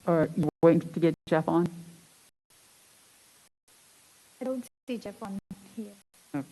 Or you waiting to get Jeff on? I don't see Jeff on here. Oh.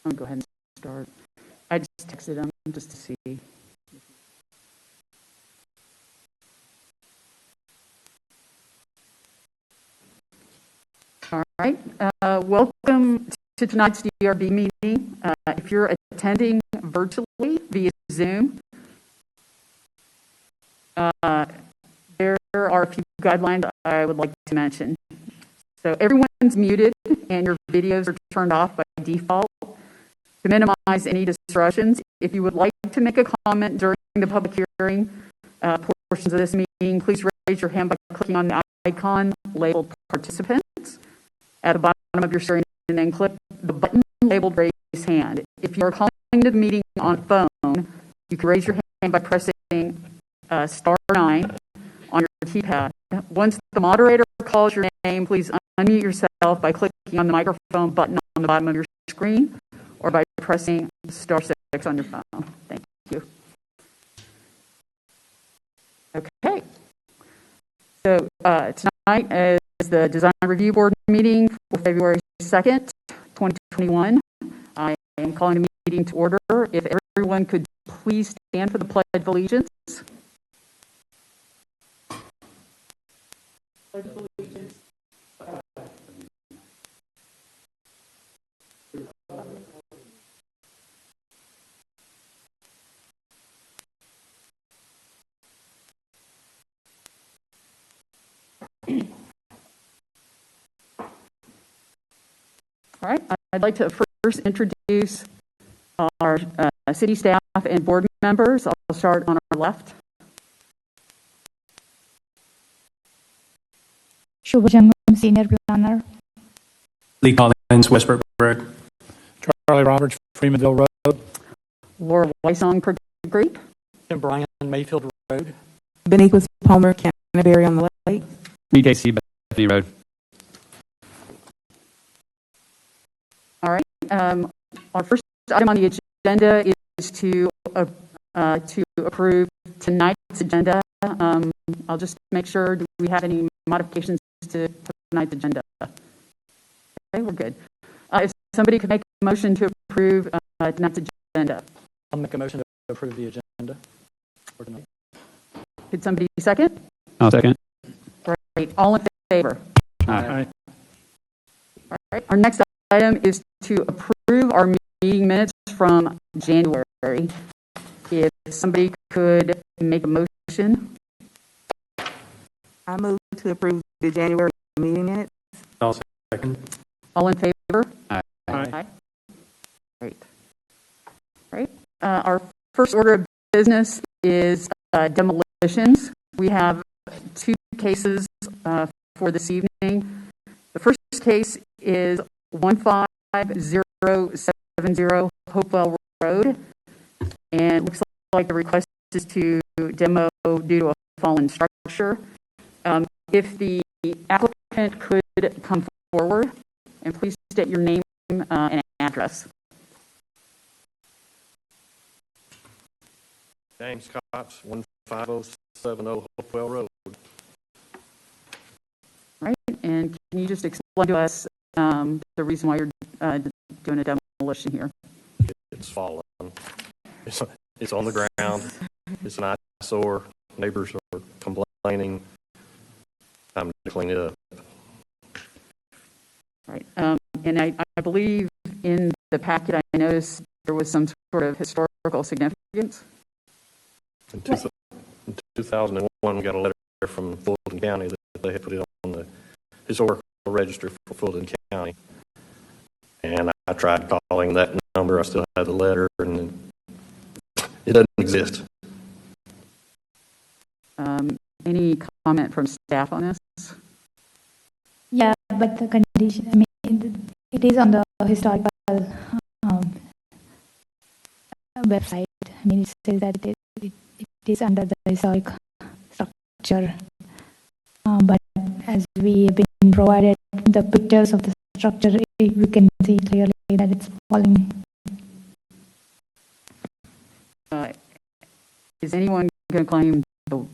I'm gonna go ahead and start. I just texted him just to see. All right. Welcome to tonight's DRB meeting. If you're attending virtually via Zoom, there are a few guidelines I would like to mention. So everyone's muted and your videos are turned off by default. To minimize any disruptions, if you would like to make a comment during the public hearing portions of this meeting, please raise your hand by clicking on the icon labeled participants at the bottom of your screen and then click the button labeled raise hand. If you are calling to the meeting on phone, you can raise your hand by pressing *9 on your keypad. Once the moderator calls your name, please unmute yourself by clicking on the microphone button on the bottom of your screen or by pressing *6 on your phone. Thank you. Okay. So tonight is the Design Review Board meeting for February 2nd, 2021. I am calling the meeting to order. If everyone could please stand for the Pledge of Allegiance. Pledge of Allegiance. All right, I'd like to first introduce our city staff and board members. I'll start on our left. Shubhajangam, Senior Planner. Lee Collins, Westbrook Road. Charlie Roberts, Freemanville Road. Laura Weissong, Crooked Creek. Tim Bryan, Mayfield Road. Beniquis Palmer, Canterbury on the Lake. BKC, Bethany Road. All right. Our first item on the agenda is to approve tonight's agenda. I'll just make sure, do we have any modifications to tonight's agenda? Okay, we're good. If somebody could make a motion to approve tonight's agenda. I'll make a motion to approve the agenda for tonight. Could somebody second? I'll second. Great. All in favor? Aye. All right. Our next item is to approve our meeting minutes from January. If somebody could make a motion. I move to approve the January meeting minutes. I'll second. All in favor? Aye. Aye. Great. Great. Our first order of business is demolitions. We have two cases for this evening. The first case is 15070 Hopewell Road, and it looks like the request is to demo due to a fallen structure. If the applicant could come forward and please state your name and address. James Cox, 15070 Hopewell Road. Right, and can you just explain to us the reason why you're doing a demolition here? It's fallen. It's on the ground. It's an eyesore. Neighbors are complaining. Time to clean it up. Right, and I believe in the packet I noticed there was some sort of historical significance. In 2001, we got a letter from Fulton County that they had put it on the historical register for Fulton County. And I tried calling that number. I still have the letter, and it doesn't exist. Any comment from staff on this? Yeah, but the condition, I mean, it is on the historical website. I mean, it says that it is under the historic structure. But as we have been provided the pictures of the structure, we can see clearly that it's falling. Is anyone going to claim the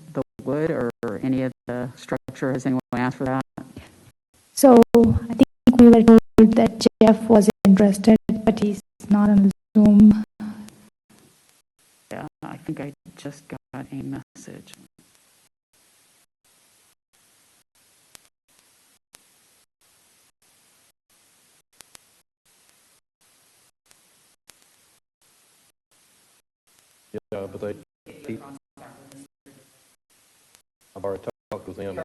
wood or any of the structure? Has anyone asked for that? So I think we were told that Jeff was interested, but he's not on Zoom. Yeah, I think I just got a message. Yeah, but I've already talked with him.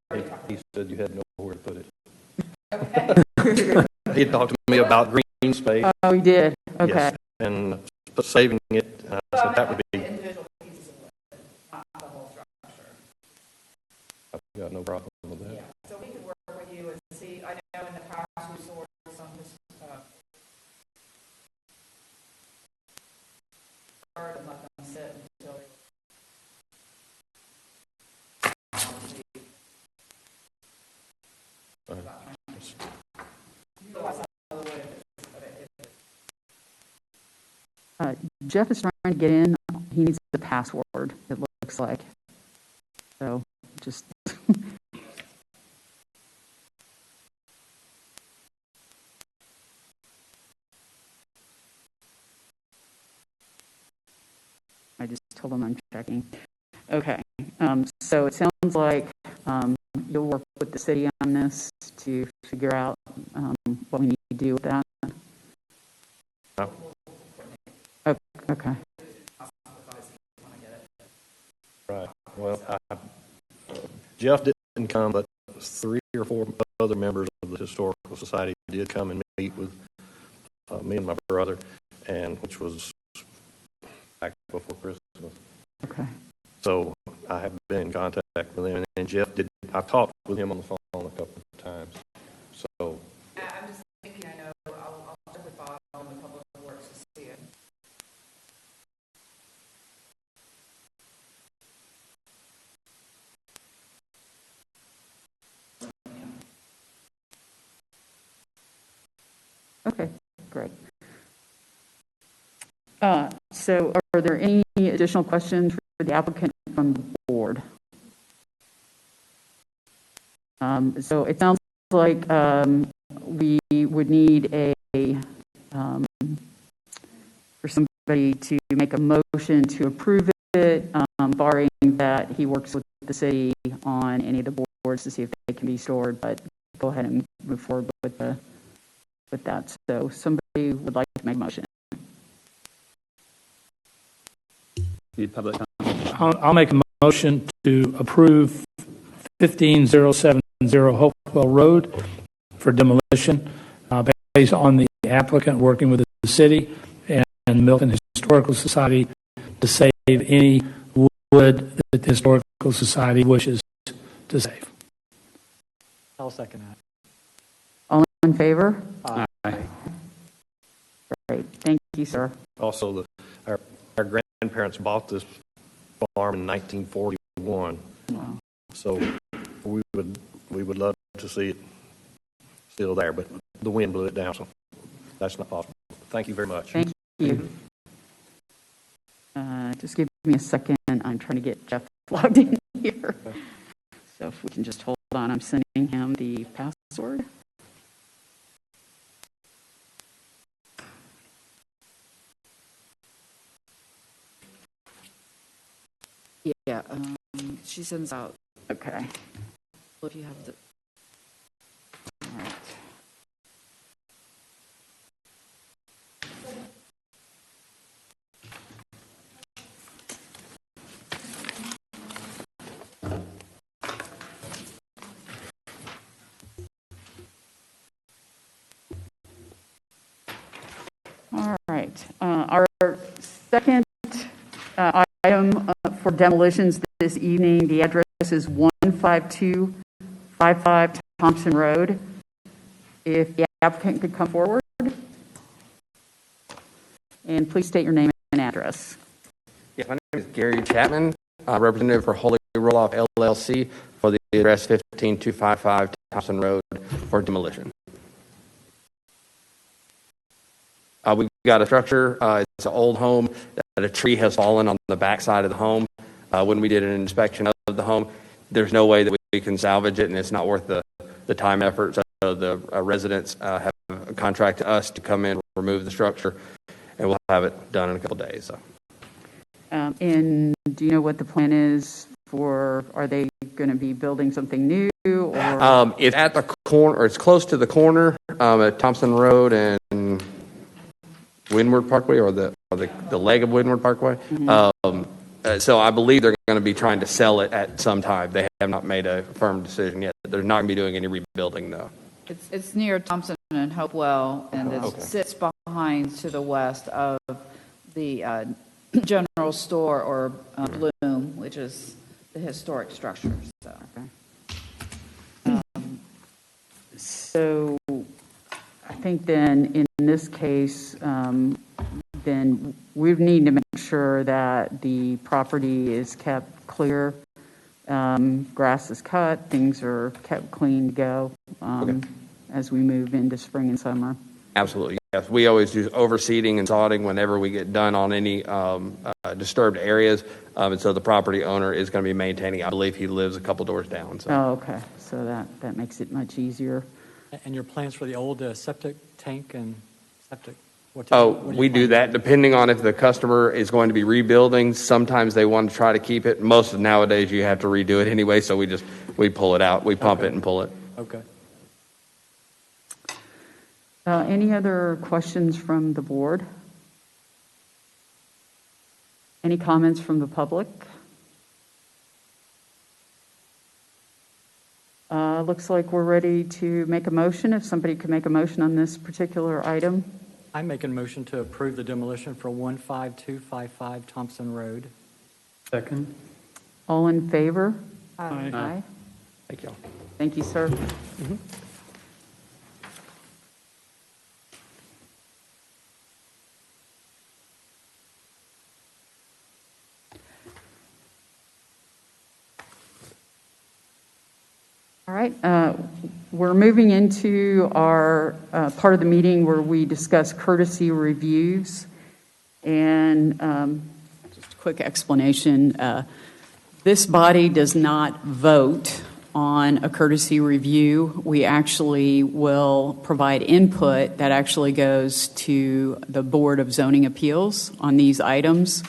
He said you had nowhere to put it. He talked to me about green space. Oh, you did? Okay. Yes, and saving it, I said that would be. I've got no problem with that. So we could work with you and see, I know in the past we sorted some of this and let them sit until they Jeff is trying to get in. He needs the password, it looks like. So just. I just told him I'm checking. Okay. So it sounds like you'll work with the city on this to figure out what we need to do with that. No. Okay. Right. Well, Jeff didn't come, but 3 or 4 other members of the Historical Society did come and meet with me and my brother, and which was back before Christmas. Okay. So I have been in contact with him, and Jeff did. I talked with him on the phone a couple of times. So I'm just thinking, I know, I'll check with Bob on the Public Works to see it. Okay, great. So are there any additional questions for the applicant from the board? So it sounds like we would need for somebody to make a motion to approve it, barring that he works with the city on any of the boards to see if they can be stored, but go ahead and move forward with that. So somebody would like to make a motion. Need public comment? I'll make a motion to approve 15070 Hopewell Road for demolition based on the applicant working with the city and Milton Historical Society to save any wood that the Historical Society wishes to save. I'll second that. All in favor? Aye. Great. Thank you, sir. also, our grandparents bought this farm in 1941. Wow. So we would love to see it still there, but the wind blew it down, so that's not possible. Thank you very much. Thank you. Just give me a second. I'm trying to get Jeff logged in here. So if we can just hold on, I'm sending him the password. Yeah, she sends out, Okay. if you have the, All right. Our second item for demolitions this evening, the address is 15255 Thompson Road. If the applicant could come forward. And please state your name and address. Yeah, my name is Gary Chapman, representative for Holy Roll-Off LLC for the address 15255 Thompson Road for demolition. We've got a structure. It's an old home that a tree has fallen on the back side of the home. When we did an inspection of the home, there's no way that we can salvage it, and it's not worth the time and effort. So the residents have contracted us to come in, remove the structure, and we'll have it done in a couple of days. So. And do you know what the plan is for, are they going to be building something new? Or? It's at the corner, or it's close to the corner at Thompson Road and Windward Parkway, or the leg of Windward Parkway. Mm-hmm. So I believe they're going to be trying to sell it at some time. They have not made a firm decision yet. They're not going to be doing any rebuilding, though. It's near Thompson and Hopewell, and it sits behind to the west of the general store or Bloom, which is the historic structure. So I think then in this case, then we need to make sure that the property is kept clear, grass is cut, things are kept clean to go as we move into spring and summer. Absolutely, yes. We always do overseeding and sodding whenever we get done on any disturbed areas, and so the property owner is going to be maintaining. I believe he lives a couple doors down. So. Oh, okay. So that makes it much easier. And your plans for the old septic tank and septic? We do that depending on if the customer is going to be rebuilding. Sometimes they want to try to keep it. Most of nowadays you have to redo it anyway, so we pull it out. We pump it and pull it. Okay. Any other questions from the board? Any comments from the public? Looks like we're ready to make a motion. If somebody could make a motion on this particular item. I'm making a motion to approve the demolition for 15255 Thompson Road. Second. All in favor? Aye. Aye. Thank you. Thank you, sir. Mm-hmm. All right, we're moving into our part of the meeting where we discuss courtesy reviews. And just a quick explanation, this body does not vote on a courtesy review. We actually will provide input that actually goes to the Board of Zoning Appeals on these items.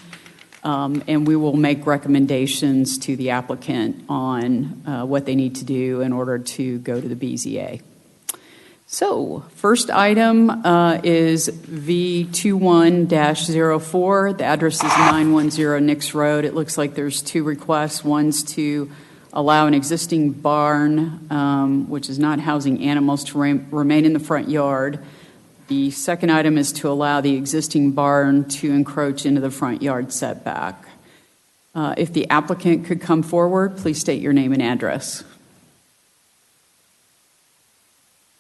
And we will make recommendations to the applicant on what they need to do in order to go to the BZA. So, first item is V21-04. The address is 910 Nix Road. It looks like there's two requests. One's to allow an existing barn, which is not housing animals, to remain in the front yard. The second item is to allow the existing barn to encroach into the front yard setback. If the applicant could come forward, please state your name and address.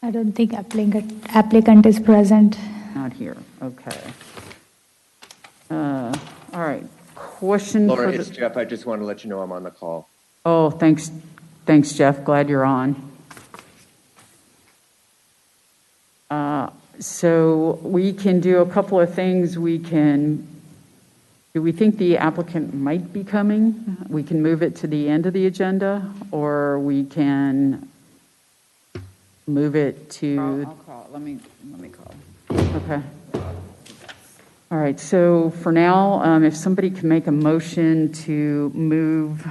I don't think applicant is present. Not here. Okay. All right. Question Laura, for the... it's Jeff. I just want to let you know I'm on the call. Oh, thanks. Thanks, Jeff. Glad you're on. So we can do a couple of things. Do we think the applicant might be coming? We can move it to the end of the agenda, or we can move it to... I'll call. Let me call. Okay. All right, so for now, if somebody can make a motion to move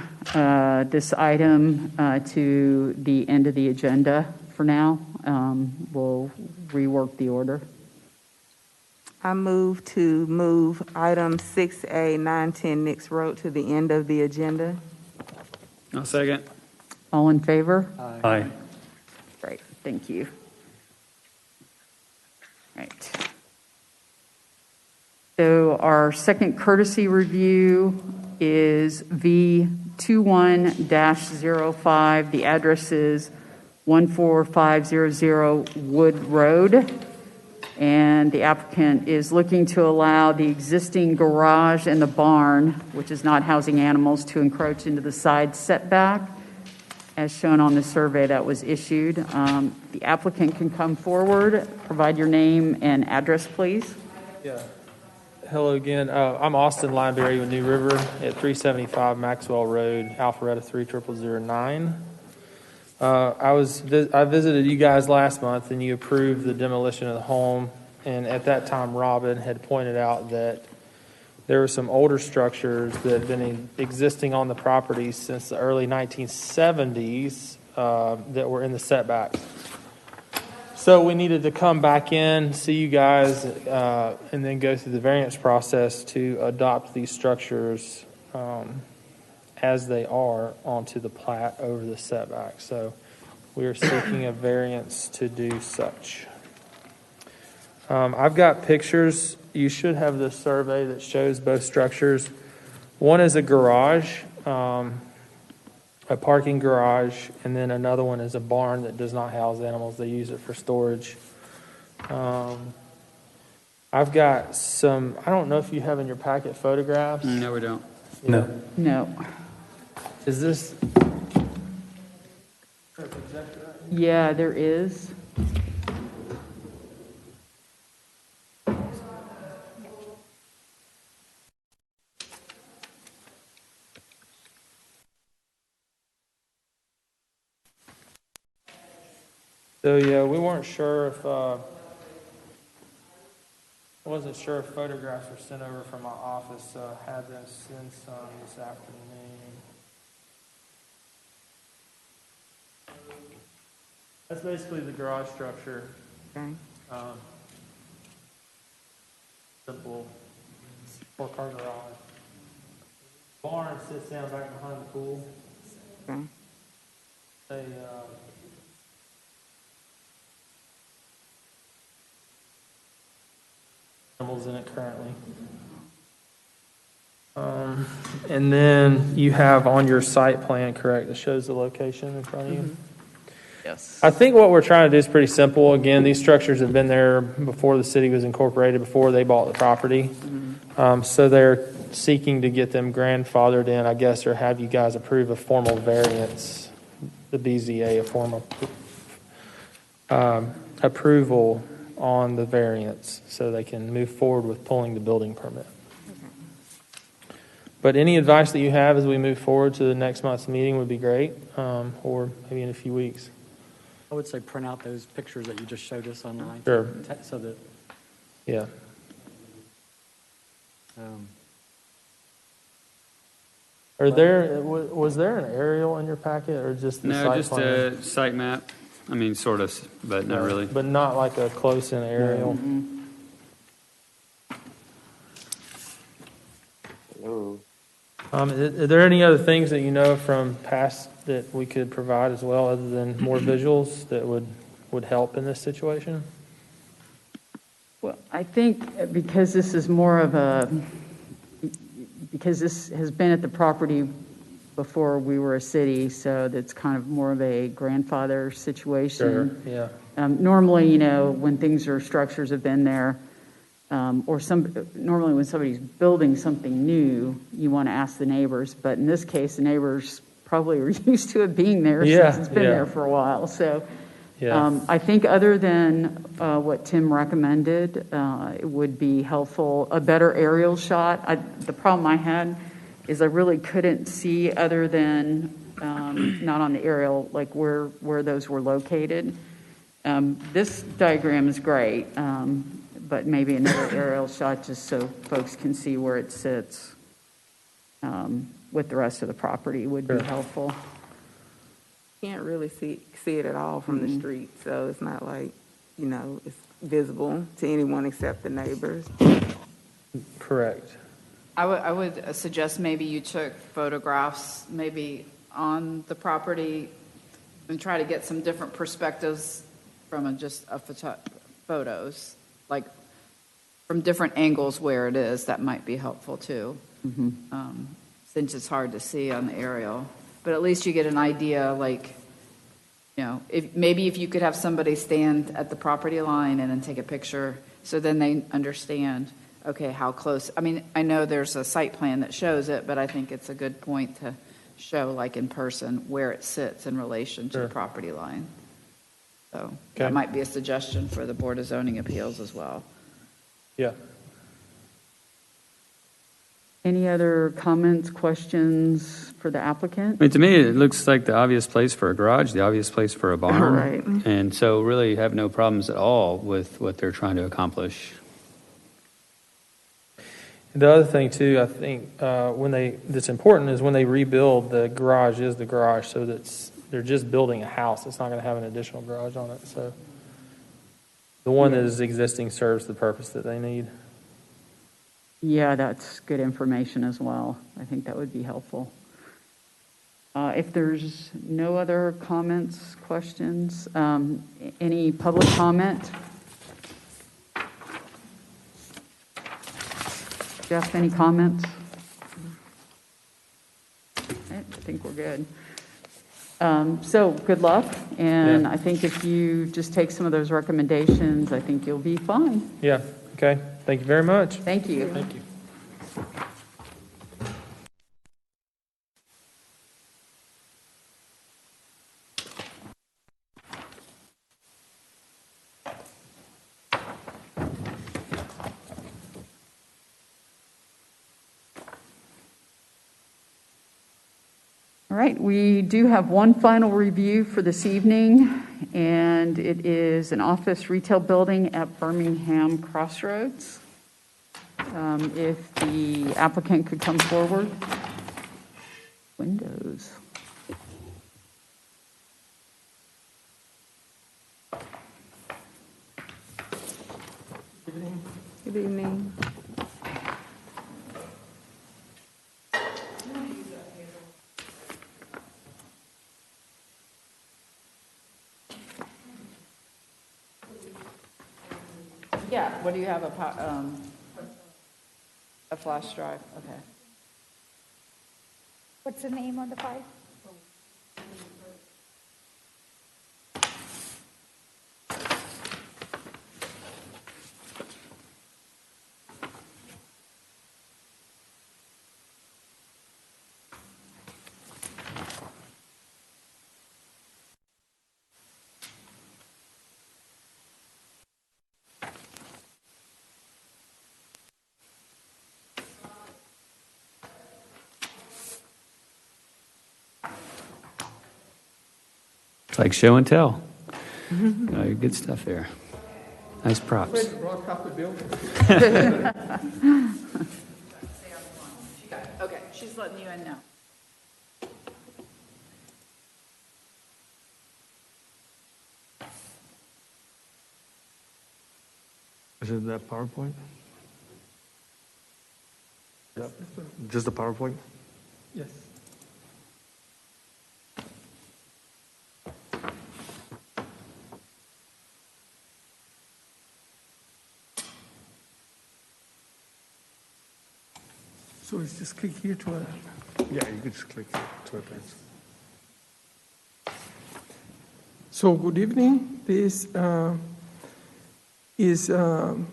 this item to the end of the agenda for now, we'll rework the order. I move to move item 6A 910 Nix Road to the end of the agenda. I'll second. All in favor? Aye. Great, thank you. All right. So our second courtesy review is V21-05. The address is 14500 Wood Road. And the applicant is looking to allow the existing garage and the barn, which is not housing animals, to encroach into the side setback, as shown on the survey that was issued. The applicant can come forward, provide your name and address, please. Yeah. Hello again. I'm Austin Lineberry with New River at 375 Maxwell Road, Alpharetta 30009. I visited you guys last month, and you approved the demolition of the home. And at that time, Robin had pointed out that there were some older structures that had been existing on the property since the early 1970s that were in the setbacks. So we needed to come back in, see you guys, and then go through the variance process to adopt these structures as they are onto the plat over the setback. So we are seeking a variance to do such. I've got pictures. You should have this survey that shows both structures. One is a garage, a parking garage, and then another one is a barn that does not house animals. They use it for storage. I've got some, I don't know if you have in your packet photographs. No, we don't. No. Is this? Yeah, there is. So yeah, we weren't sure if, I wasn't sure if photographs were sent over from my office, so I had them send some this afternoon. That's basically the garage structure. Okay. Simple four-car garage. Barn sits down back behind the pool. Okay. Animals in it currently. And then you have on your site plan, correct, that shows the location in front of you? Yes. I think what we're trying to do is pretty simple. Again, these structures have been there before the city was incorporated, before they bought the property. So they're seeking to get them grandfathered in, I guess, or have you guys approve a formal variance, the BZA, a formal approval on the variance so they can move forward with pulling the building permit. But any advice that you have as we move forward to the next month's meeting would be great, or maybe in a few weeks. I would say print out those pictures that you just showed us online. Sure. So that, Yeah. Was there an aerial in your packet or just the No, site just plan? a site map. I mean, sort of, but not really. But not like a close-in aerial? Are there any other things that you know from past that we could provide as well, other than more visuals that would help in this situation? Well, I think because this is more of because this has been at the property before we were a city, so that's kind of more of a grandfather situation. Sure, yeah. Normally, when structures have been there, normally when somebody's building something new, you want to ask the neighbors, but in this case, the neighbors probably are used to it being there since it's been there for a while. So I think other than what Tim recommended, it would be helpful, a better aerial shot. The problem I had is I really couldn't see other than, not on the aerial, like where those were located. This diagram is great, but maybe another aerial shot just so folks can see where it sits with the rest of the property would be helpful. Can't really see it at all from the street, so it's not like, it's visible to anyone except the neighbors. Correct. I would suggest maybe you took photographs maybe on the property and try to get some different perspectives from just photos. Like from different angles where it is, that might be helpful too, since it's hard to see on the aerial. But at least you get an idea, like, you know, if you could have somebody stand at the property line and then take a picture, so then they understand, okay, how close. I mean, I know there's a site plan that shows it, but I think it's a good point to show, like in person, where it sits in relation to the property line. So that might be a suggestion for the Board of Zoning Appeals as well. Yeah. Any other comments, questions for the applicant? I mean, to me, it looks like the obvious place for a garage, the obvious place for a barn. Right. And so really have no problems at all with what they're trying to accomplish. The other thing too, I think, that's important is when they rebuild, the garage is the garage, so they're just building a house. It's not going to have an additional garage on it. So the one that is existing serves the purpose that they need. Yeah, that's good information as well. I think that would be helpful. If there's no other comments, questions, any public comment? Jeff, any comments? I think we're good. So good luck, and I think if you just take some of those recommendations, I think you'll be fine. Yeah. Okay. Thank you very much. Thank you. Thank you. All right, we do have one final review for this evening, and it is an office retail building at Birmingham Crossroads. If the applicant could come forward. Windows. Good evening. Yeah, what do you have, a flash drive? Okay. What's the name on the file? It's like show and tell. Good stuff there. Nice props. Okay, she's letting you in now. Is it that PowerPoint? Yep. Just the PowerPoint? Yes. So it's just click here to yeah, you could just click to it. So good evening. This is, I'm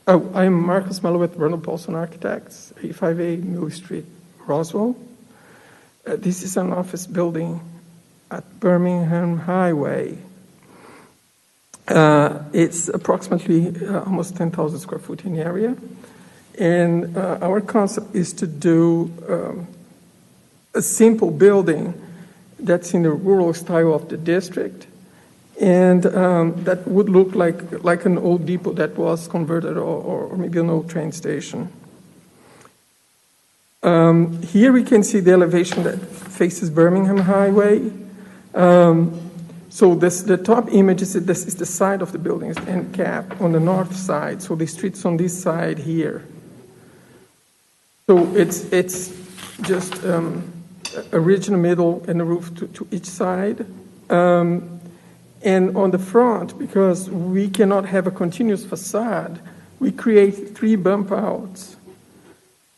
Marcus Mello with Ronald Paulson Architects, 85A Mill Street, Roswell. This is an office building at Birmingham Highway. It's approximately almost 10,000 square foot in area. And our concept is to do a simple building that's in the rural style of the district, and that would look like an old depot that was converted, or maybe an old train station. Here we can see the elevation that faces Birmingham Highway. So the top image is this is the side of the building, it's end cap on the north side. So the street's on this side here. So it's just a ridge in the middle and a roof to each side. And on the front, because we cannot have a continuous facade, we create 3 bump outs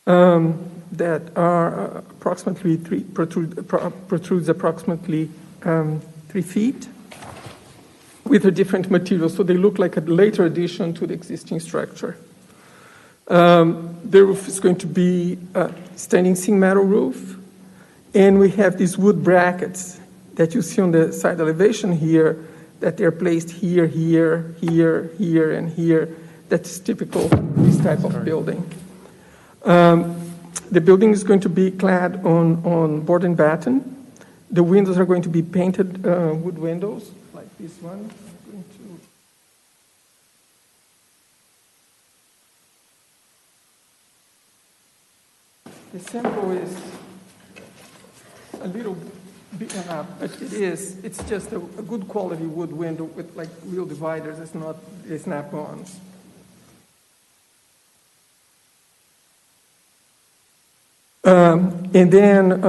that are approximately protrudes approximately 3 feet with a different material, so they look like a later addition to the existing structure. The roof is going to be a standing seam metal roof, and we have these wood brackets that you see on the side elevation here, that they're placed here, here, here, here, and here. That's typical of this type of building. The building is going to be clad on board and batten. The windows are going to be painted wood windows, like this one. I'm going to... The sample is a little big enough, but it's just a good quality wood window with like real dividers. It's not snap-ons. And then,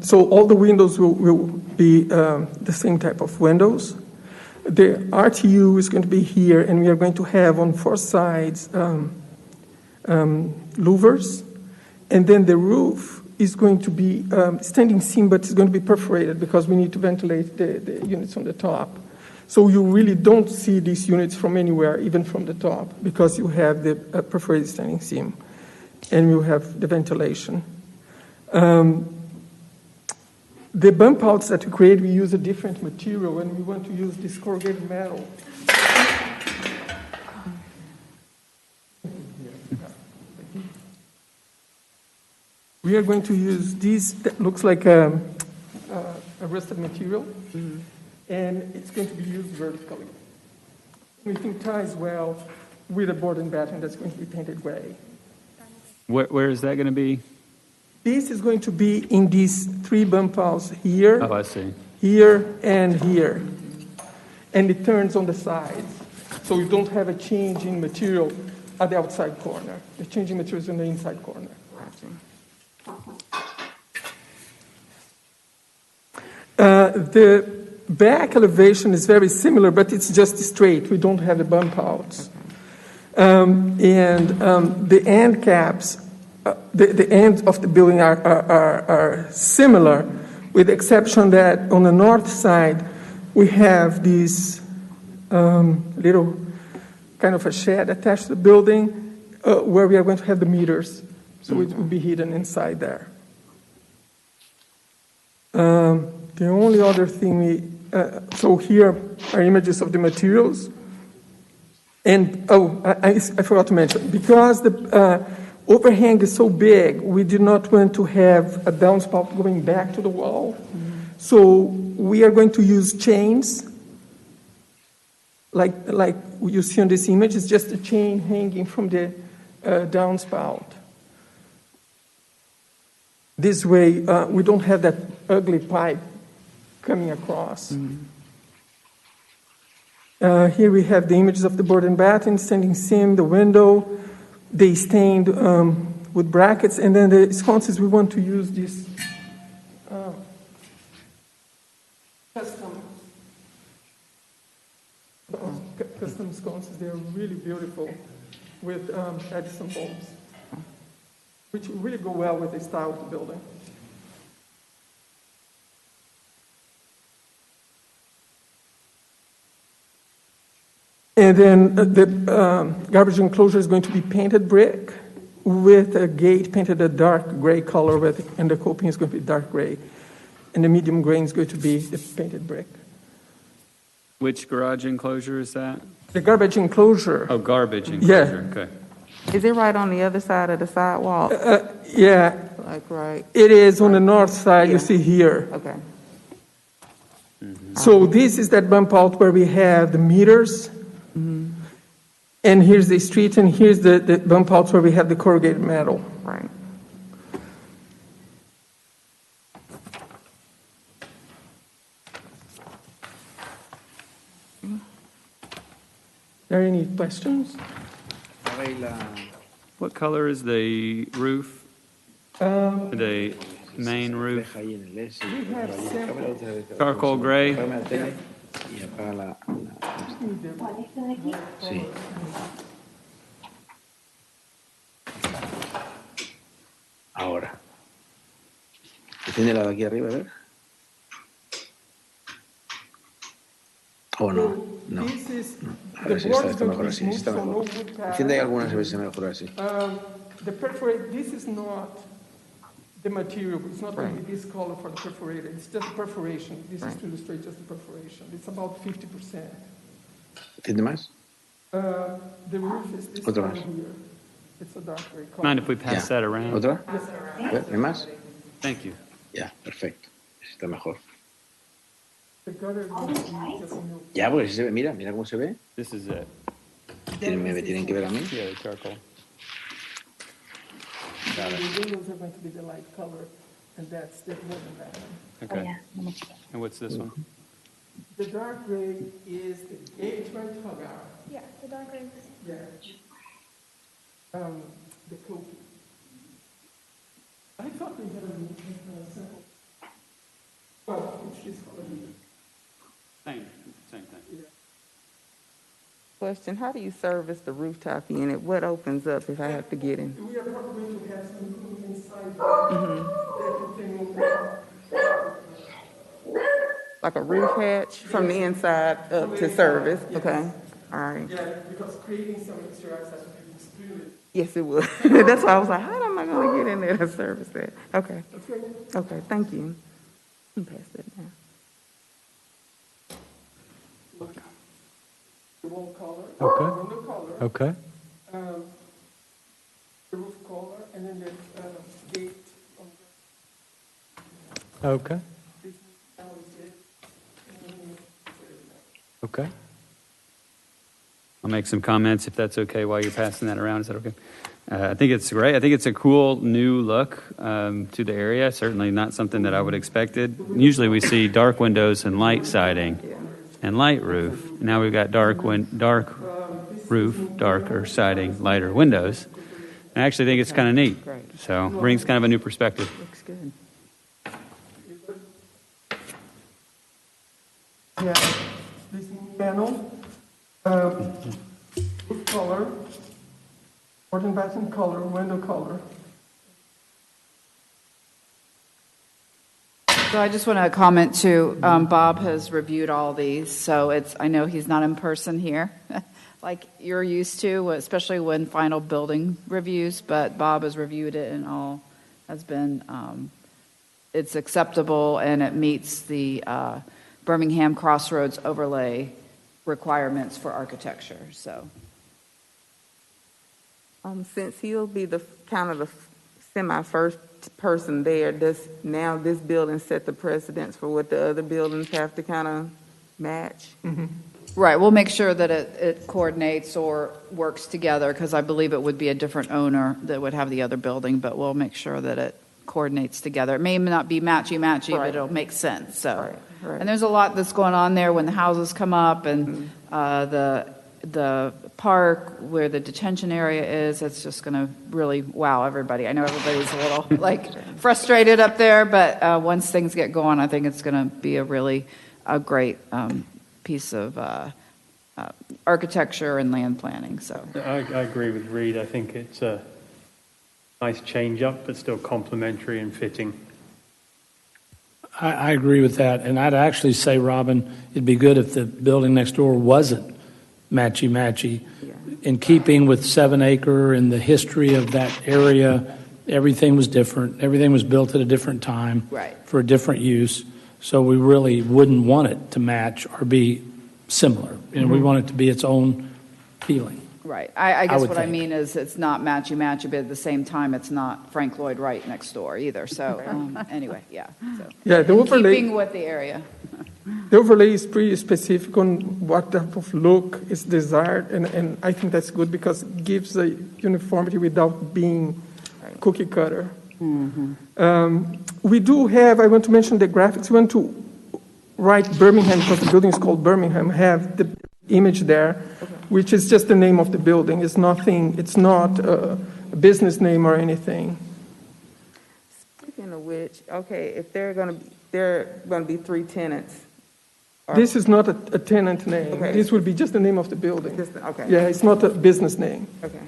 so all the windows will be the same type of windows. The RTU is going to be here, and we are going to have on 4 sides louvers. And then the roof is going to be standing seam, but it's going to be perforated because we need to ventilate the units on the top. So you really don't see these units from anywhere, even from the top, because you have the perforated standing seam, and you have the ventilation. The bump outs that we create, we use a different material, and we want to use this corrugated metal. We are going to use this that looks like a rusted material, and it's going to be used vertically. We think ties well with a board and batten that's going to be painted gray. Where is that going to be? This is going to be in these 3 bump outs here. Oh, I see. Here and here. And it turns on the sides. So you don't have a change in material at the outside corner. The change in material is on the inside corner. The back elevation is very similar, but it's just straight. We don't have the bump outs. The end caps, the ends of the building are similar, with the exception that on the north side, we have this little kind of a shed attached to the building where we are going to have the meters. So it will be hidden inside there. The only other thing so here are images of the materials. And, I forgot to mention, because the overhang is so big, we did not want to have a downspout going back to the wall. So we are going to use chains, like you see on this image. It's just a chain hanging from the downspout. This way, we don't have that ugly pipe coming across. Here we have the images of the board and batten, standing seam, the window, they stained with brackets, and then the sconces, we want to use this custom sconces. They are really beautiful with Edison bulbs, which really go well with the style of the building. And then the garbage enclosure is going to be painted brick with a gate painted a dark gray color, and the coping is going to be dark gray. And the medium grain is going to be the painted brick. Which garage enclosure is that? The garbage enclosure. Oh, garbage enclosure. Yeah. Okay. Is it right on the other side of the sidewalk? Yeah. Like right? It is on the north side, you see here. Okay. So this is that bump out where we have the meters. And here's the street, and here's the bump outs where we have the corrugated metal. Right. Are there any questions? What color is the roof? The main roof? Charcoal gray? Ahora. Tiene la de aquí arriba, a ver. ¿O no? No. This is, No. A the ver si board está, is está going to mejor be así. Sí smooth, está so no mejor. wood pad. Enciende algunas a ver si se mejor así. The perforate, this is not the material, it's not going to be this color for the perforated, it's just the perforation. This is to illustrate just the perforation. It's about 50%. ¿Enciende más? The roof is this Otra one más. here. It's a dark gray color. Mind if we pass that around? ¿Otra? Yes, sir. A ver, ¿hay más? Thank you. Ya, perfecto. Está mejor. The gutter is going to be just a new. Ya, porque si se ve, mira cómo se ve. This is it. Me tienen que ver a mí. Yeah, the charcoal. Claro. The windows are going to be the light color, and that's the wooden bathroom. Okay. And what's this one? The dark gray is the gateway hugger. Yeah, the dark gray. Yeah. The coping. I thought we had a simple. Oh, it's this color here. Same thing. Question, how do you service the rooftop unit? What opens up if I have to get in? We are probably going to have some room inside Mm-hmm. that you can open. Like a roof hatch from the inside up to service? Okay, all right. Yeah, because creating some extra access would be extremely. Yes, it would. That's why I was like, how am I going to get in there to service that? Okay, okay, thank you. You can pass that down. The wall color. Okay. Window color. Okay. The roof color, and then the gate on Okay. this now is it. Okay. I'll make some comments if that's okay while you're passing that around. Is that okay? I think it's great. I think it's a cool new look to the area. Certainly not something that I would have expected. Usually we see dark windows and light siding and light roof. Now we've got dark roof, darker siding, lighter windows. I actually think it's kind of neat. So brings kind of a new perspective. Looks good. Yeah, this panel, roof color, garden bathroom color, window color. So I just want to comment too, Bob has reviewed all these, so I know he's not in person here, like you're used to, especially when final building reviews, but Bob has reviewed it and all has been, it's acceptable and it meets the Birmingham Crossroads overlay requirements for architecture, so. Since he'll be the kind of the semi-first person there, does now this building set the precedence for what the other buildings have to kind of match? Right, we'll make sure that it coordinates or works together, because I believe it would be a different owner that would have the other building, but we'll make sure that it coordinates together. It may not be matchy-matchy, but it'll make sense, so. Right. And there's a lot that's going on there when the houses come up, and the park where the detention area is, it's just going to really wow everybody. I know everybody's a little frustrated up there, but once things get going, I think it's going to be a great piece of architecture and land planning. So I agree with Reed. I think it's a nice change up, but still complementary and fitting. I agree with that. And I'd actually say, Robin, it'd be good if the building next door wasn't matchy-matchy. In keeping with 7 Acre and the history of that area, everything was different. Everything was built at a different time for a different use. So we really wouldn't want it to match or be similar. We want it to be its own feeling. right, I guess would what I think. mean is it's not matchy-matchy, but at the same time, it's not Frank Lloyd Wright next door either. So anyway, yeah. So. Yeah, the overlay. Keeping with the area. The overlay is pretty specific on what type of look is desired, and I think that's good because it gives a uniformity without being cookie cutter. We do have, I want to mention the graphics. We want to write Birmingham, because the building is called Birmingham, have the image there, which is just the name of the building. It's nothing, it's not a business name or anything. Speaking of which, okay, if there are going to be 3 tenants. This is not a tenant name. Okay. This will be just the name of the building. Okay. Yeah, it's not a business name. Okay.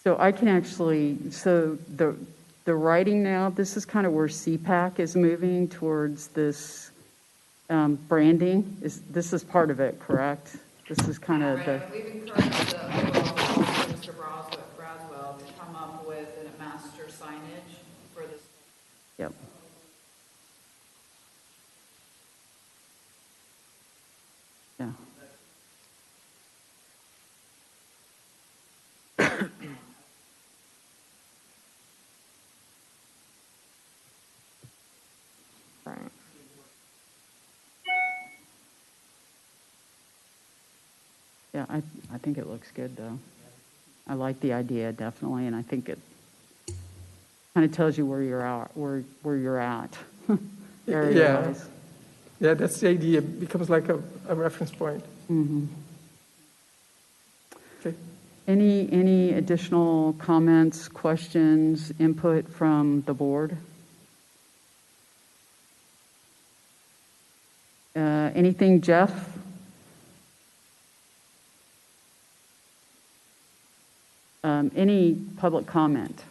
So I can actually, so the the writing now, this is kind of where CPAC is moving towards this branding. This is part of it, correct? This is kind of the... We've encouraged Mr. Braswell to come up with a master signage for this. Yep. Yeah. Right. Yeah, I think it looks good, though. I like the idea, definitely, and I think it kind of tells you where you're at, where you're at. area-wise. Yeah, that's the idea. It becomes like a reference point. Mm-hmm. Okay. Any additional comments, questions, input from the board? Anything, Jeff? Any public comment?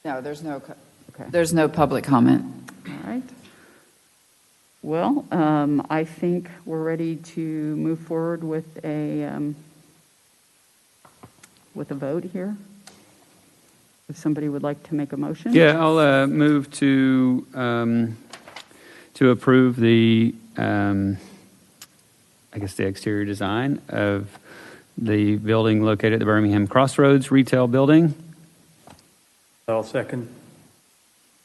No, there's no, Okay. there's no public comment. All right. Well, I think we're ready to move forward with a vote here. If somebody would like to make a motion. Yeah, I'll move to approve the, I guess, the exterior design of the building located at the Birmingham Crossroads Retail Building. I'll second.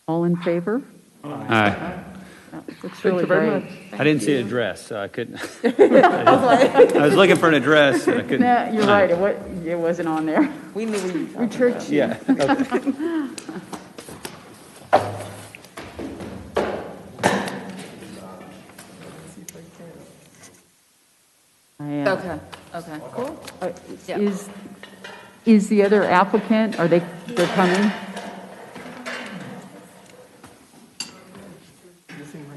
All in favor? Aye. Looks really great. I didn't see an address, so I couldn't. I was looking for an address, and I couldn't. No, you're right. It wasn't on there. We knew We tricked you. Yeah. Okay. Okay, cool. Yeah. Is the other applicant, they're coming?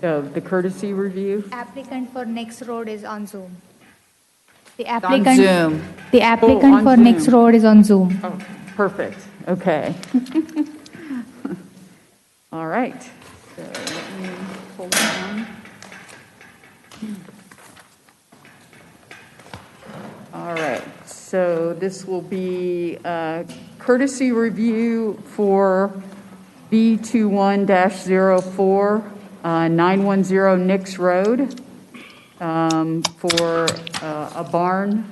The courtesy review? Applicant for next road is on Zoom. The On applicant, Zoom. the applicant on for Zoom. next road is on Zoom. Oh, perfect. Okay. All right. So let me pull it down. All right. So this will be a courtesy review for B21-04, 910 Nix Road, for a barn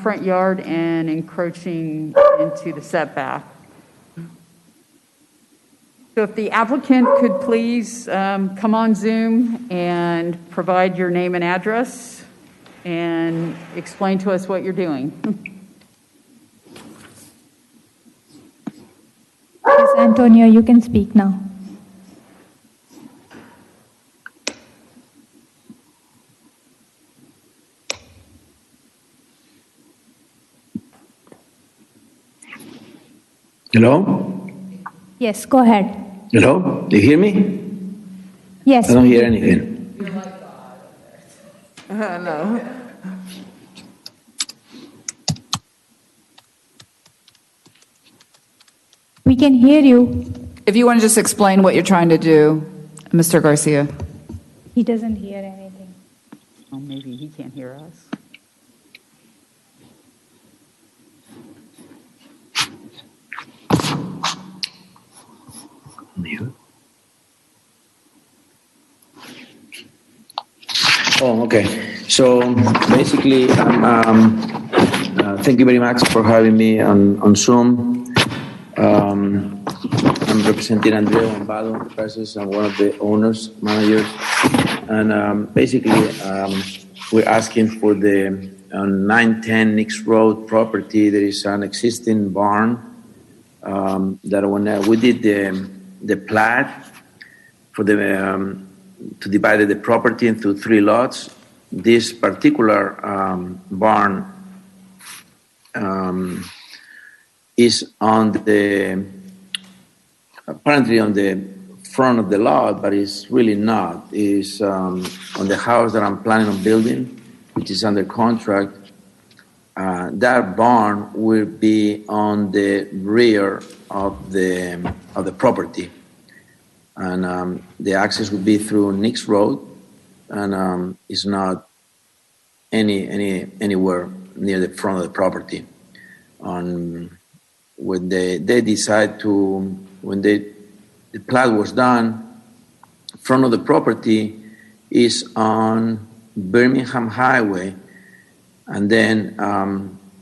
front yard and encroaching into the setback. So if the applicant could please come on Zoom and provide your name and address and explain to us what you're doing. Yes, Antonio, you can speak now. Hello? Yes, go ahead. Hello? Do you hear me? Yes. I don't hear anything. No. We can hear you. If you want to just explain what you're trying to do, Mr. Garcia. He doesn't hear anything. Oh, maybe he can't hear us. Oh, okay. So basically, thank you very much for having me on Zoom. I'm representing Andrea Bombado Enterprises. I'm one of the owners, managers. And basically, we're asking for the 910 Nix Road property. There is an existing barn that when we did the plat for the to divide the property into 3 lots, this particular barn is on the apparently on the front of the lot, but it's really not. It's on the house that I'm planning on building, which is under contract. that barn will be on the rear of the property, and the access will be through Nix Road, and it's not anywhere near the front of the property. When they decide to, when the plat was done, front of the property is on Birmingham Highway, and then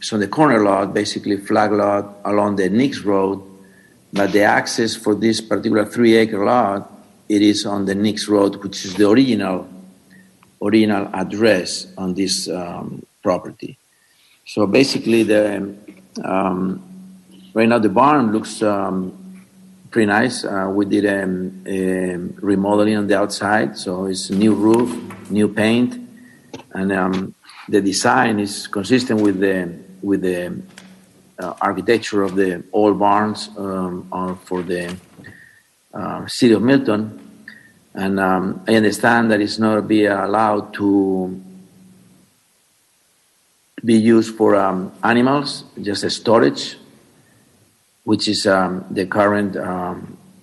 so the corner lot, basically flag lot along the Nix Road, but the access for this particular 3-acre lot, it is on the Nix Road, which is the original address on this property. So basically, right now the barn looks pretty nice. We did a remodeling on the outside, so it's new roof, new paint, and the design is consistent with the architecture of the old barns for the city of Milton. And I understand that it's not be allowed to be used for animals, just a storage, which is the current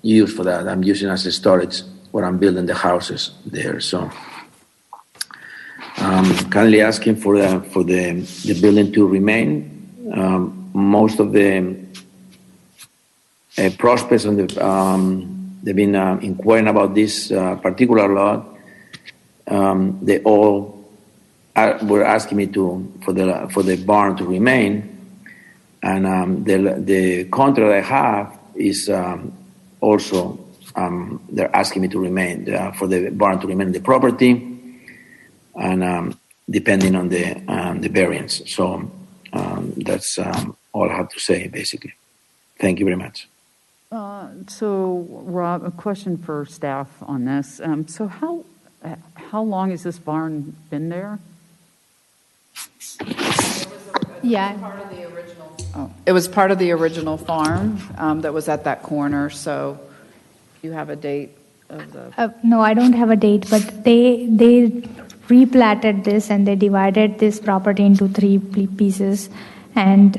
use for that. I'm using as a storage where I'm building the houses there. So currently asking for the building to remain. Most of the prospects on the they've been inquiring about this particular lot. They all were asking me for the barn to remain, and the contract I have is also they're asking me to remain for the barn to remain in the property, and depending on the variance. So that's all I have to say, basically. Thank you very much. So, Rob, a question for staff on this. So how long has this barn been there? Yeah. It was part of the original farm that was at that corner, so you have a date of the... No, I don't have a date, but they replatted this and they divided this property into 3 pieces. And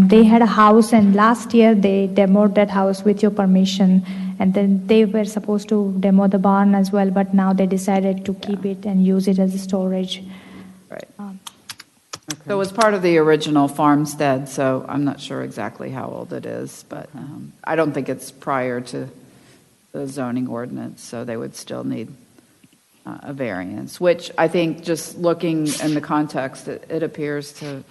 they had a house, and last year they demoed that house with your permission. And then they were supposed to demo the barn as well, but now they decided to keep it and use it as a storage. Right. So it was part of the original farmstead, so I'm not sure exactly how old it is, but I don't think it's prior to the zoning ordinance, so they would still need a variance, which I think just looking in the context, it appears to,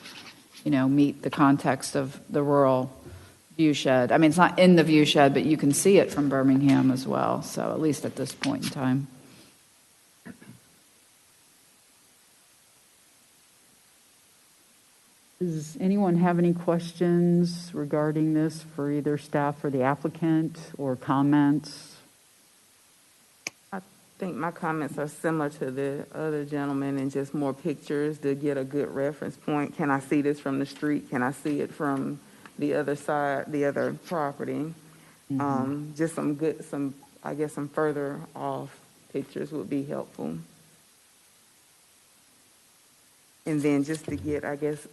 meet the context of the rural view shed. I mean, it's not in the view shed, but you can see it from Birmingham as well, so at least at this point in time. Does anyone have any questions regarding this for either staff or the applicant, or comments? I think my comments are similar to the other gentleman, and just more pictures to get a good reference point. Can I see this from the street? Can I see it from the other side, the other property? Mm-hmm. Just some further off pictures would be helpful. And then just to get,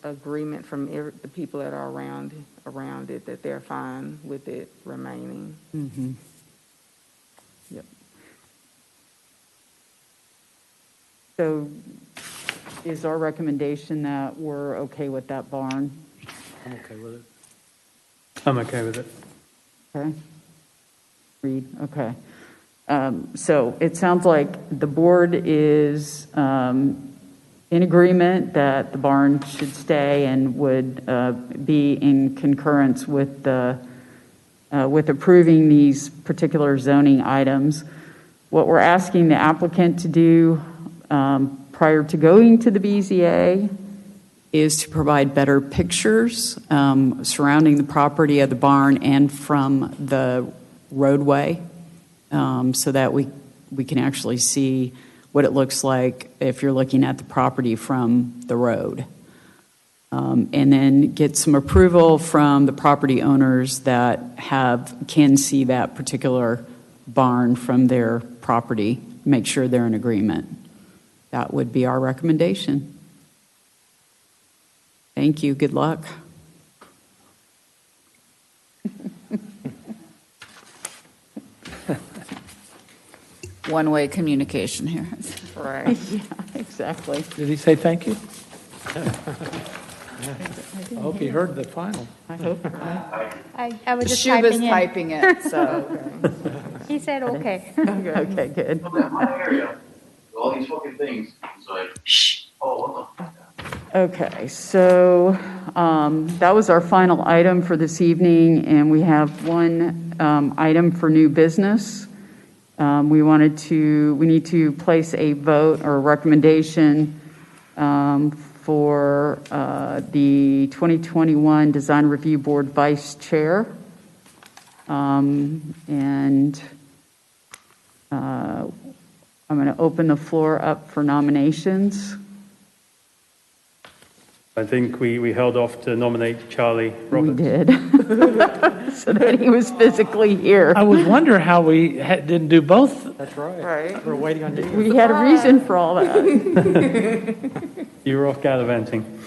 agreement from the people that are around it that they're fine with it remaining. Mm-hmm. Yep. So is our recommendation that we're okay with that barn? I'm okay with it. I'm okay with it. Okay. Reed, okay. So it sounds like the board is in agreement that the barn should stay and would be in concurrence with with approving these particular zoning items. What we're asking the applicant to do prior to going to the BZA is to provide better pictures surrounding the property of the barn and from the roadway, so that we can actually see what it looks like if you're looking at the property from the road. And then get some approval from the property owners that can see that particular barn from their property, make sure they're in agreement. That would be our recommendation. Thank you. Good luck. One-way communication here. Right. Yeah, exactly. Did he say thank you? I hope he heard the final. I hope. I was just Shub is typing in. typing it, so. He said okay. Okay, good. All these fucking things. It's like, shh. Oh, what the? Okay, so that was our final item for this evening, and we have one item for new business. We need to place a vote or a recommendation for the 2021 Design Review Board Vice Chair. And I'm going to open the floor up for nominations. I think we held off to nominate Charlie Roberts. We did, so that he was physically here. I was wondering how we didn't do both. That's right. Right. We're waiting on you. We had a reason for all that. You were off gallivanting.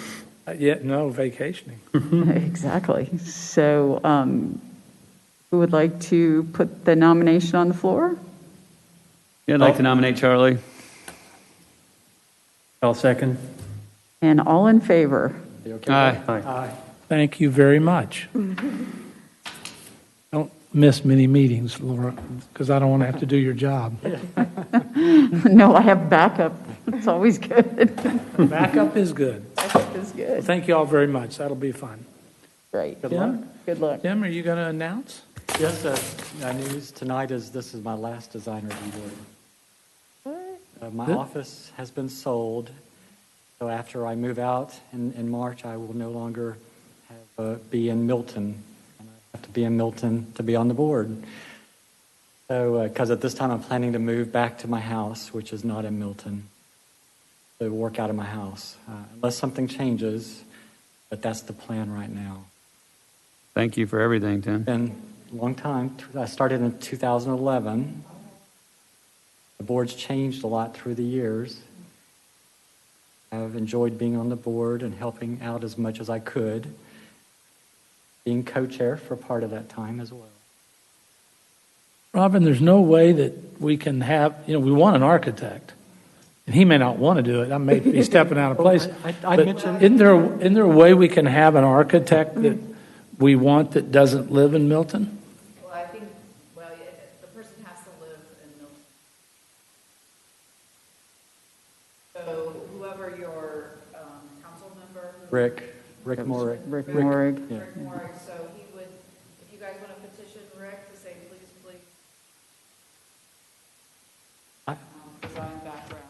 Yeah, no, vacationing. Exactly. So who would like to put the nomination on the floor? Yeah, I'd like to nominate Charlie. I'll second. And all in favor? Aye. Aye. Thank you very much. Don't miss many meetings, Laura, because I don't want to have to do your job. No, I have backup. It's always good. Backup is good. Backup is good. Thank you all very much. That'll be fun. Great. Good luck. Good luck. Tim, are you going to announce? Yes, news tonight is this is my last design review board. My Good. office has been sold, so after I move out in March, I will no longer be in Milton. And I have to be in Milton to be on the board. So, because at this time I'm planning to move back to my house, which is not in Milton, to work out of my house, unless something changes. But that's the plan right now. Thank you for everything, Tim. Been a long time. I started in 2011. The board's changed a lot through the years. I've enjoyed being on the board and helping out as much as I could. Being co-chair for part of that time as well. Robin, there's no way that we can have, we want an architect. And he may not want to do it. I may be stepping out of place. I But mentioned- isn't there a way we can have an architect that we want that doesn't live in Milton? Well, I think, the person has to live in Milton. So whoever your council member. Rick Morik. Rick Morig. Yeah. Rick Morig, so he would, if you guys want to petition Rick to say, please, design background.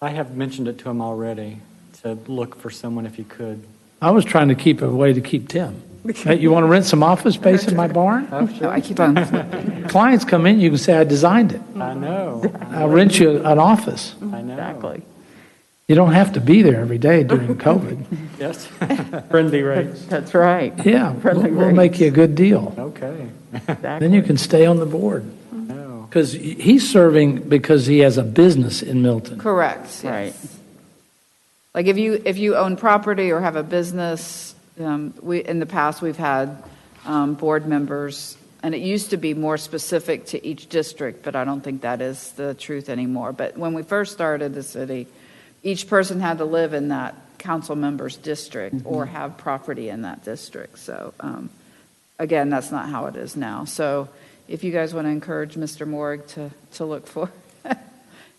I have mentioned it to him already, to look for someone if he could. I was trying to keep a way to keep Tim. Hey, you want to rent some office space in my barn? No, I keep on. Clients come in, you can say, I designed it. I know. I'll rent you an office. I know. Exactly. You don't have to be there every day during COVID. Yes. Friendly rates. That's right. Yeah, Friendly we'll make rates. you a good deal. Okay. Then you can stay on the board. No. Because he's serving because he has a business in Milton. Correct. Yes. Right. Like if you own property or have a business, in the past we've had board members, and it used to be more specific to each district, but I don't think that is the truth anymore. But when we first started the city, each person had to live in that council member's district or have property in that district. So again, that's not how it is now. So if you guys want to encourage Mr. Morig to look for,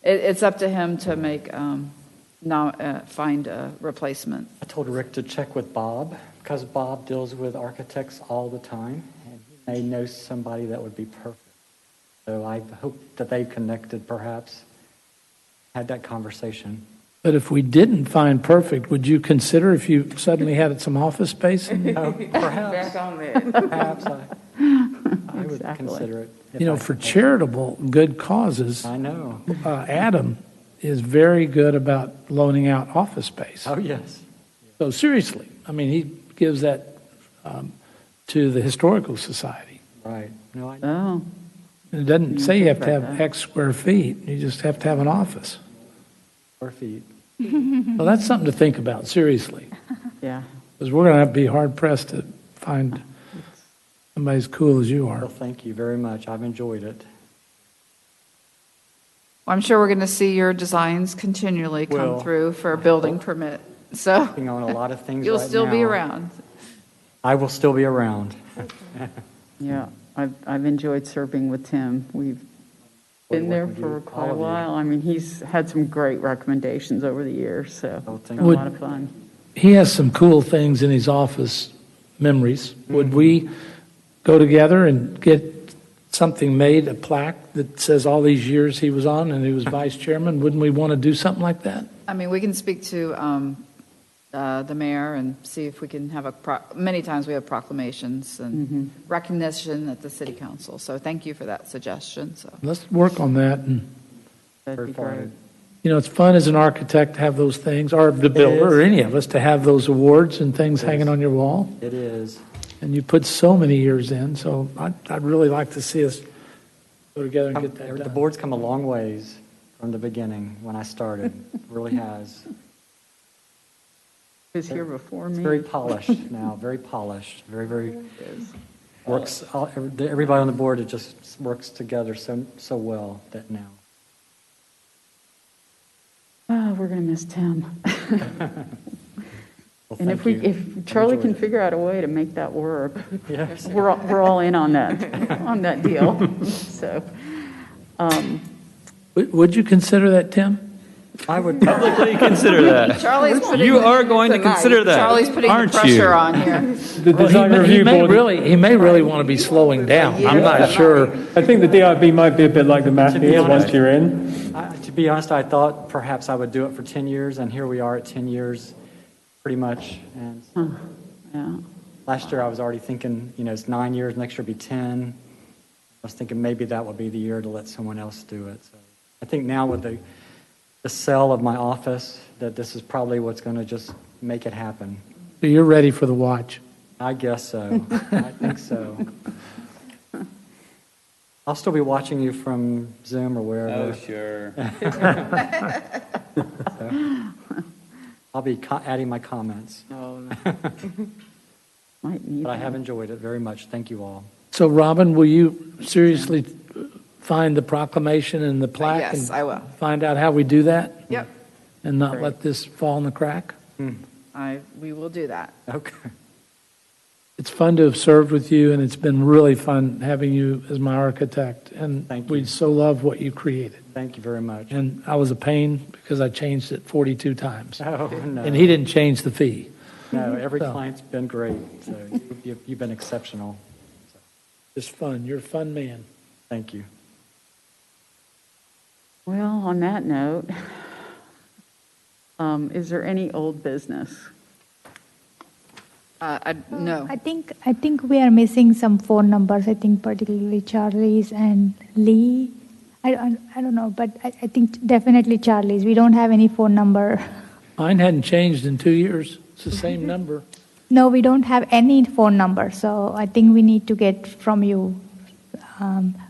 it's up to him to make find a replacement. I told Rick to check with Bob, because Bob deals with architects all the time, and he may know somebody that would be perfect. So I hope that they connected, perhaps, had that conversation. But if we didn't find perfect, would you consider if you suddenly had some office space? Oh, perhaps. Back on that. Perhaps I would Exactly. consider it. if I For could. charitable good causes, I know. Adam is very good about loaning out office space. Oh, yes. So seriously, he gives that to the Historical Society. Right. No, I know. Oh, It doesn't say you have to have about that. X square feet. You just have to have an office. 4 feet. Well, that's something to think about, seriously, Yeah. because we're going to be hard pressed to find somebody as cool as you are. Well, thank you very much. I've enjoyed it. Well, I'm sure we're going to see your designs continually come Well, through for a building permit. So Working on a lot of things you'll right still be now. around. I will still be around. Yeah, I've enjoyed serving with Tim. We've been there working for with quite all a of you. while. I mean, he's had some great recommendations over the years, so Oh, it's thank been a you. lot of fun. He has some cool things in his office, memories. Would we go together and get something made, a plaque that says all these years he was on and he was vice chairman? Wouldn't we want to do something like that? I mean, we can speak to the mayor and see if we can have many times we have proclamations and recognition at the city council. So thank you for that suggestion. So Let's work on that. And, That'd be great. you know, it's fun as an architect to have those things, or the builder, or any of us, to have those awards and things hanging on your wall. It is. And you put so many years in, so I'd really like to see us go together and get that The done. board's come a long ways from the beginning when I started. It really has. He was here before It's me. very polished now, very polished, very works. Everybody on the board, it just works together so well that now. Oh, we're going to miss Tim. Well, And thank you. if Charlie enjoyed can it. figure out a way to make that work, Yes. we're all in on that deal. So, Would you consider that, Tim? I would Publicly consider that. Charlie's putting You are going to tonight. consider that, Charlie's putting aren't the you? pressure on here. The design review board, He may really want to be slowing down. I'm not sure. I think the DRB might be a bit like the mafia once you're in. To be honest, I thought perhaps I would do it for 10 years, and here we are at 10 years, pretty much. And yeah. last year I was already thinking, it's 9 years, next year will be 10. I was thinking maybe that would be the year to let someone else do it. So I think now with the sale of my office, that this is probably what's going to just make it happen. So you're ready for the watch. I guess so. I think so. I'll still be watching you from Zoom or wherever. Oh, sure. I'll be adding my comments. Oh, might need But I that. have enjoyed it very much. Thank you all. So, Robin, will you seriously find the proclamation and the plaque? Yes, and I will. Find out how we do that? Yep. And not let this fall in the crack? We will do that. Okay. It's fun to have served with you, and it's been really fun having you as my architect. And Thank we you. so love what you created. Thank you very much. And I was a pain because I changed it 42 times. Oh, no. And he didn't change the fee. No, every So. client's been great. So you've been exceptional. It's fun. You're a fun man. Thank you. Well, on that note, is there any old business? No. I think we are missing some phone numbers. I think particularly Charlie's and Lee. I don't know, but I think definitely Charlie's. We don't have any phone number. Mine hadn't changed in 2 years. It's the same number. No, we don't have any phone number. So I think we need to get from you.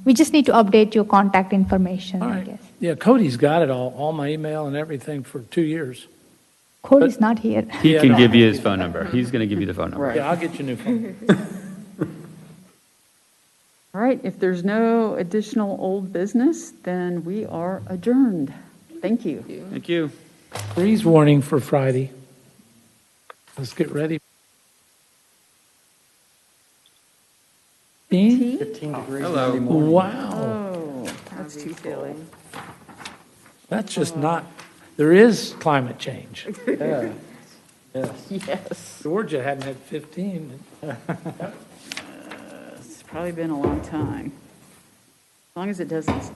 We just need to update your contact information, All I right. guess. Yeah, Cody's got it all my email and everything for 2 years. Cody's not here. He Yeah, can no. give you his phone number. He's going to give you the phone number. Right. Yeah, I'll get you a new phone. All right, if there's no additional old business, then we are adjourned. Thank you. Thank you. Freeze warning for Friday. Let's get ready. 15? 15 degrees Hello. Monday morning. Wow. Oh, that's too silly. That's just not, there is climate change. Yeah. Yes. Yes. Georgia hadn't had 15. It's probably been a long time. As long as it doesn't